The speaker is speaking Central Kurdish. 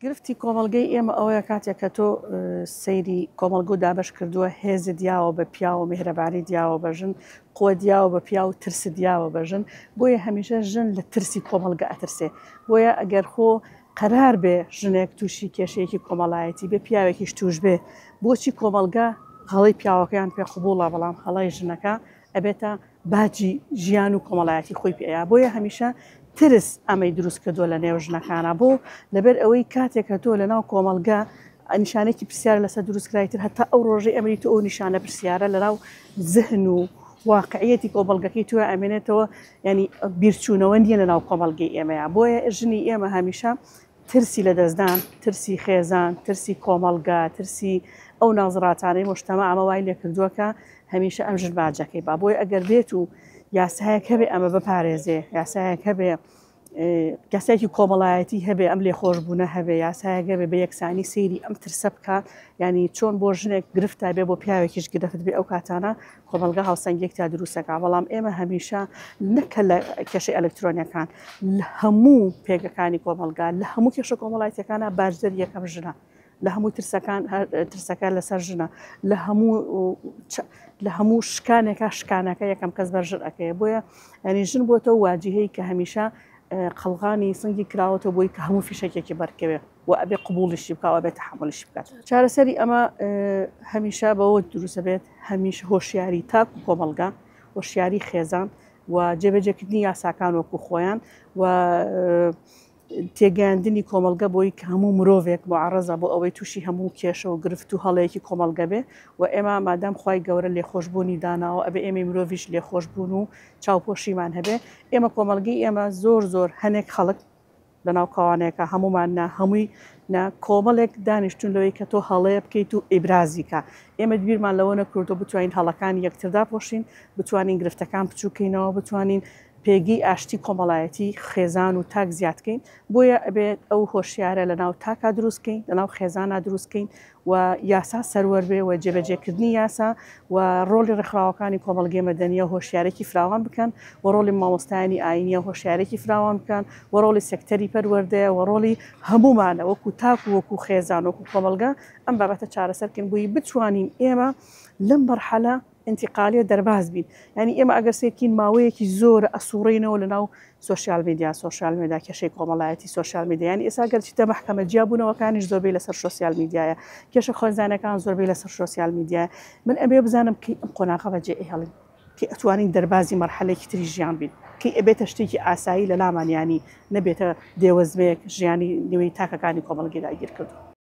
گرفتی کۆمەڵگەی ئێمە ئەوەیە کاتێک کە تۆ سەیری کۆمەڵگە و دابش کردووە هێزت دیاوە بە پیا و میهرەبانی دیاوە بەژن قووە دیاوە بە پیا و ترس دیاوە بەژن بۆیە هەمیشە ژن لە ترسی کۆمەڵگە ئەترسێ بۆیە ئەگەر خۆ قەرار بێ ژنێک تووشی کێشەیەکی کۆمەڵایەتی بێ پیاوێکیش توش بێ بۆچی کۆمەڵگە هەڵی پیاوەکەیان پێ قبوڵە بەڵام هەڵی ژنەکە ئەبێتە باجی ژیان و کۆمەڵایەتی خۆی پێەیە بۆیە هەمیشە ترس ئەمەی دروست کردووە لە نێو ژنەکانە بۆ لەبەر ئەوەی کاتێکە تۆ لە ناو کۆمەڵگە نیشانێکی پرسیار لەسەر دروستکرایتر هەتا ئەو ڕۆژەی ئەمری تۆ ئەو نیشانە پرسیارە لەناو زهن و واقعەتی کۆمەڵگەکەی توە ئەمێنێتەوە ینی بیرچوونەوە نیە لە ناو کۆمەڵگەی ئێمەیە بۆیە ژنی ئێمە هەمیشە ترسی لە دەستدان ترسی خێزان ترسی کۆمەڵگا ترسی ئەو نازڕاتانەی مشتەمە ئەمە وای لێ کردووەکە هەمیشە ئەم ژن باجەکەی با بۆی ئەگەر بێت و یاسایەک هەبێ ئەمە بپارێزێ یاسایەک هەبێ کەسێکی کۆمەڵایەتی هەبێ ئەم لێ خۆشببوونە هەبێ یاسایەک هەبێ بە یەکسانی سەیری ئەم ترسە بکات ینی چۆن بۆ ژنێک گرفتا بێ بۆ پیاوێکیش گرفت بێ ئەو کاتانە کۆمەڵگە هاوسەنگێک تا دروستەکە بەڵام ئێمە هەمیشە نەکە لە کێشەی ئەلکترۆنیەکان لە هەموو پێگەکانی کۆمەڵگا لە هەموو کێشە کۆمەڵایەتەکانە باشتر یەکەم ژنە لە هەموو ترسەکان لەسەر ژنە لە هەموو شکانەکە یەکەم کەس بەرژر ئەەکەی بۆیە ئەنی ژن بۆتە واجهەیە کە هەمیشە قەڵغانی سنگی کراوەتە بۆی کە هەموو فیشەکێکی بەرکەوێ و ئەبێ قبوڵیشی بکەوە بێت تحملشی بکات چارەسەری ئەمە هەمیشە بەوە دروستە بێت هەمیش هۆشیاری تاک و کۆمەڵگا هۆشیاری خێزان و جێبەجێکردنی یاساکان وەکو خۆیان و تێگەاندنی کۆمەڵگە بۆی کە هەموو مرۆڤێک معڕەزە بۆ ئەوەی تووشی هەموو کێشە و گرفت و هەڵەیەکی کۆمەڵگە بێ و ئێمە مادام خی گەورە لێخۆشببوونی داناوە ئەبێ ئێمە مرۆڤش لێخۆشببوون و چاوپۆشیمان هەبێ ئێمە کۆمەڵگەی ئێمە زۆر هەنێک خەڵک لەناو کاوانەیەەکە هەمومان هەمووی کۆمەڵێک دانیشتون لەوەی کە تۆ هەڵەیە بکەیت و ئیبرازیکە ئێمە بیرمان لەوە نەکردو بتوانین هەڵەکانی یەکتردا پۆشین بتوانین گرفتەکان بچووکەینەوە بتوانین پێگی ئاشتی کۆمەڵایەتی خێزان و تاک زیادکەین بۆیە ئەبێت ئەو هۆشیارە لە ناو تاکە دروستکەین لە ناو خێزانە دروستکەین و یاسا سەروەربێ و جێبەجێکردنی یاسا و ڕۆلی ڕێکخراوەکانی کۆمەڵگەی مەدەنیە هۆشیارێکی فراوان بکەن و ڕۆلی مامۆستایانی ئاینیە هۆشیارێکی فراوان بکەن و ڕۆلی سەکتەری پەروەردەیە و ڕۆلی هەمومانە وەکو تاک و وەکو خێزان وەکو کۆمەڵگە ئەم بابەتە چارەسەرکەین بووی بتوانین ئێمە لەم مەرحەلە انتقالیە دەرباز بین ینی ئێمە ئەگەر سێکین ماوەیەکی زۆر ئەسوڕینەوە لە ناو سوۆسیال میدیا کێشەی کۆمەڵایەتی سوۆسیال میدیانی ئێستا گەرچیتە محکەمە جیابوونەوەکانیش زۆربەی لەسەر سوۆسیال میدیایە کێشە خۆزانەکان زۆربەی لەسەر سوۆسیال میدیایە من ئەبێ بزانم کە ئەم قۆناغە بەجێ هێڵین کە ئەتوانین دەربازی مەرحەلێکی تری ژیان بین کە ئەبێتە شتێکی ئاسایی لە لامانیانی نەبێتە دێوەزمەیەک ژیانی نوێی تاکەکانی کۆمەڵگەی داگیر کردو